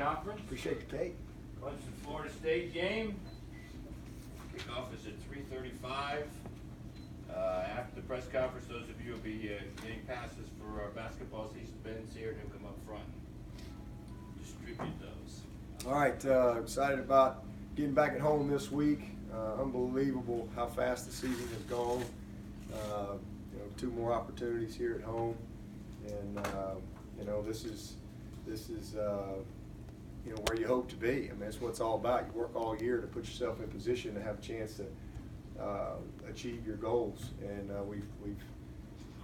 conference. Appreciate you, Kate. Clemson, Florida State game. Kickoff is at 3:35. After the press conference, those of you will be getting passes for our basketball season. Ben's here, and he'll come up front and distribute those. All right, excited about getting back at home this week. Unbelievable how fast the season has gone. 2 more opportunities here at home, and this is where you hope to be. I mean, it's what it's all about. You work all year to put yourself in position to have a chance to achieve your goals, and we've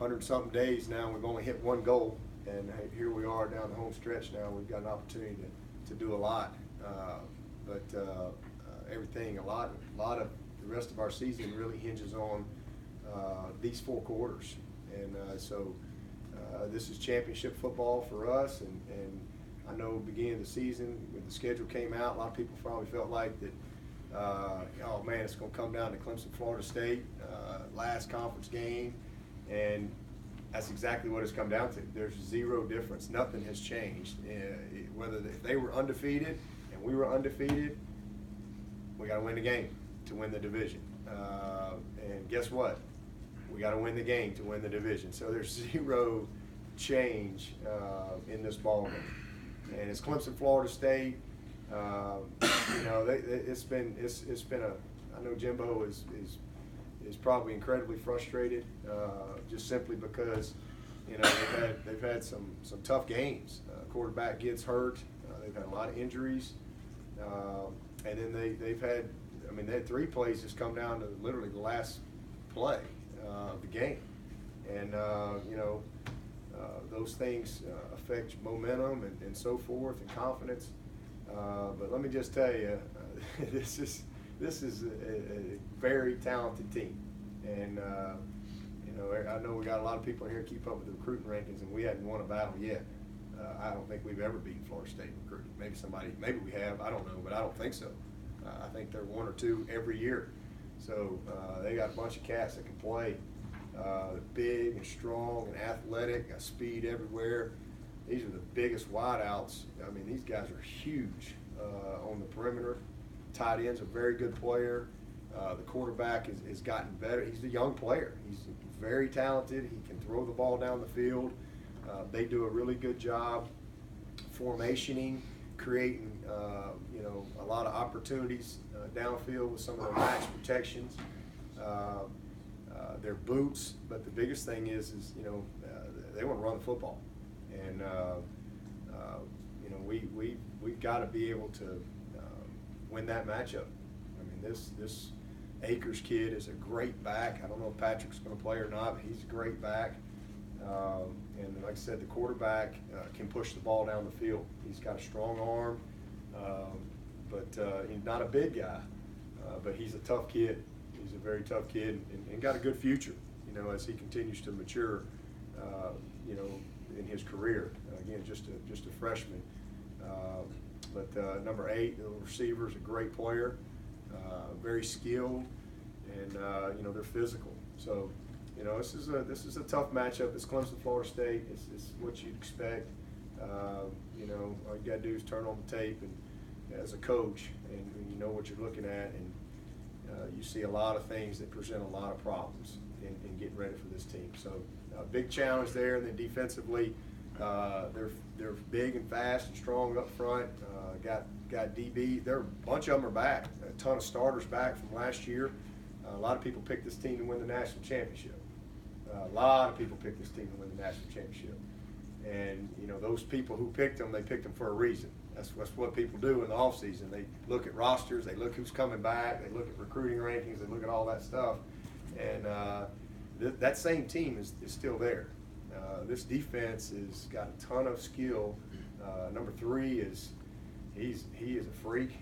100-something days now. We've only hit 1 goal, and here we are down the home stretch now. We've got an opportunity to do a lot, but everything, a lot of the rest of our season really hinges on these 4 quarters, and so this is championship football for us, and I know beginning of the season when the schedule came out, a lot of people probably felt like that, oh man, it's going to come down to Clemson, Florida State, last conference game, and that's exactly what it's come down to. There's 0 difference. Nothing has changed. Whether they were undefeated and we were undefeated, we got to win the game to win the division. And guess what? We got to win the game to win the division. So there's 0 change in this ballgame. And it's Clemson, Florida State. It's been I know Jimbo is probably incredibly frustrated, just simply because they've had some tough games. Quarterback gets hurt. They've had a lot of injuries, and then they had 3 plays just come down to literally the last play of the game, and those things affect momentum and so forth and confidence. But let me just tell you, this is a very talented team, and I know we got a lot of people here keep up with the recruiting rankings, and we hadn't won a battle yet. I don't think we've ever beaten Florida State in recruiting. Maybe we have. I don't know, but I don't think so. I think they're 1 or 2 every year. So they got a bunch of cats that can play. Big and strong and athletic, got speed everywhere. These are the biggest wideouts. I mean, these guys are huge on the perimeter. Tight end's a very good player. The quarterback has gotten better. He's a young player. He's very talented. He can throw the ball down the field. They do a really good job formationing, creating a lot of opportunities downfield with some of their max protections. Their boots, but the biggest thing is they want to run the football, and we've got to be able to win that matchup. I mean, this Akers kid is a great back. I don't know if Patrick's going to play or not, but he's a great back. And like I said, the quarterback can push the ball down the field. He's got a strong arm, but he's not a big guy, but he's a tough kid. He's a very tough kid and got a good future, as he continues to mature, in his career. Again, just a freshman. But number 8, the receiver, is a great player, very skilled, and they're physical. So, this is a tough matchup. It's Clemson, Florida State. It's what you'd expect. All you got to do is turn on the tape and as a coach, and you know what you're looking at, and you see a lot of things that present a lot of problems in getting ready for this team. So a big challenge there, and then defensively, they're big and fast and strong up front. Got DB. A bunch of them are back. A ton of starters back from last year. A lot of people picked this team to win the national championship. A lot of people picked this team to win the national championship. And those people who picked them, they picked them for a reason. That's what people do in the offseason. They look at rosters, they look who's coming back, they look at recruiting rankings, they look at all that stuff. And that same team is still there. This defense has got a ton of skill. Number 3 he is a freak.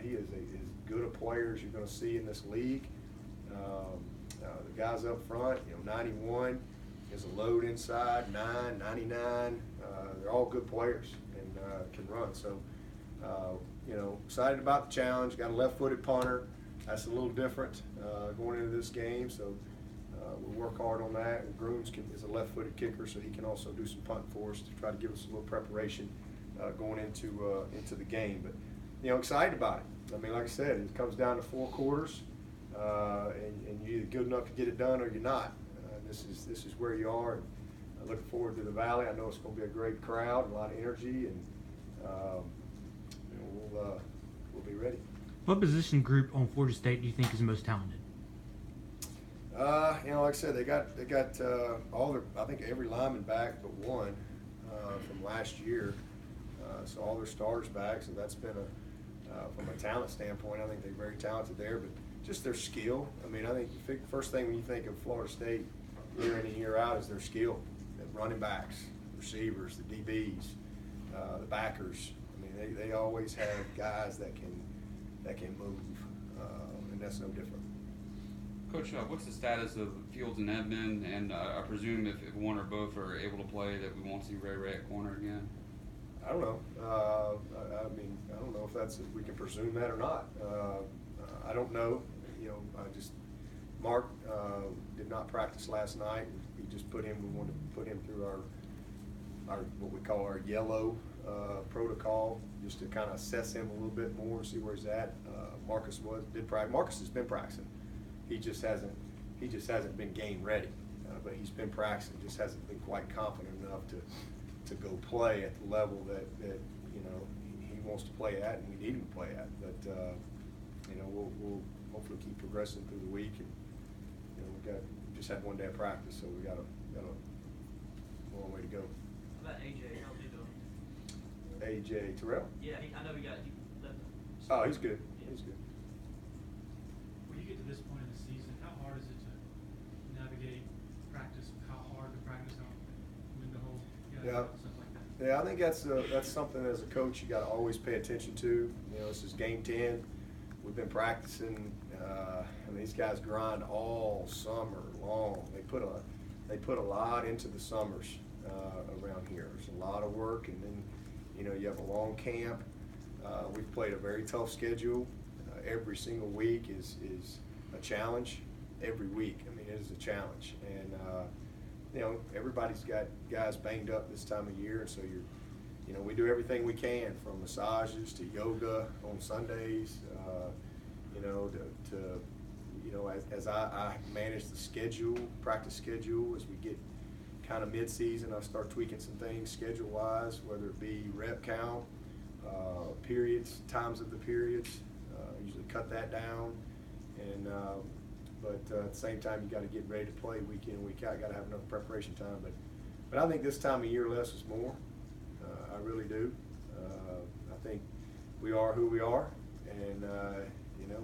He is as good a player as you're going to see in this league. The guys up front, 91 is a load inside, 99. They're all good players and can run. So, excited about the challenge. Got a left-footed punter. That's a little different going into this game. So we'll work hard on that. And Grooms is a left-footed kicker, so he can also do some punting for us to try to give us a little preparation going into the game. But excited about it. I mean, like I said, it comes down to 4 quarters, and you're either good enough to get it done or you're not. This is where you are. I'm looking forward to the Valley. I know it's going to be a great crowd, a lot of energy, and we'll be ready. What position group on Florida State do you think is most talented? Like I said, they got all their, I think every lineman back but one from last year. So all their starters back. So that's been from a talent standpoint, I think they're very talented there. But just their skill. I mean, I think the first thing when you think of Florida State year in and year out is their skill. The running backs, receivers, the DBs, the backers. I mean, they always have guys that can move, and that's no different. Coach, what's the status of Fields and Edmond? And I presume if one or both are able to play, that we won't see Ray at corner again. I don't know. I mean, I don't know if we can presume that or not. I don't know. Mark did not practice last night. We just we wanted to put him through our what we call our yellow protocol, just to kind of assess him a little bit more and see where he's at. Marcus did practice. Marcus has been practicing. He just hasn't been game ready, but he's been practicing. Just hasn't been quite confident enough to go play at the level that he wants to play at, and we need him to play at. But we'll hopefully keep progressing through the week, and we just had one day of practice, so we got a long way to go. How about AJ? How's he doing? AJ Terrell? Yeah, I know he left. Oh, he's good. Yeah. He's good. When you get to this point in the season, how hard is it to navigate practice? How hard to practice on when the whole stuff like that? Yeah, I think that's something as a coach you got to always pay attention to. This is game 10. We've been practicing. These guys grind all summer long. They put a lot into the summers around here. There's a lot of work, and then you have a long camp. We've played a very tough schedule. Every single week is a challenge. Every week, I mean, it is a challenge, and everybody's got guys banged up this time of year, and so we do everything we can, from massages to yoga on Sundays. As I manage the schedule, practice schedule, as we get kind of mid-season, I start tweaking some things schedule-wise, whether it be rep count, periods, times of the periods. Usually cut that down, and but at the same time, you got to get ready to play week in, week out. Got to have enough preparation time. But I think this time of year, less is more. I really do. I think we are who we are, and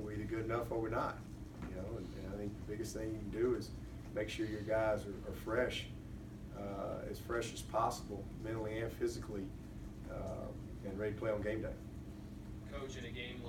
we're either good enough or we're not. And I think the biggest thing you can do is make sure your guys are fresh, as fresh as possible, mentally and physically, and ready to play on game day. Coach, in a game like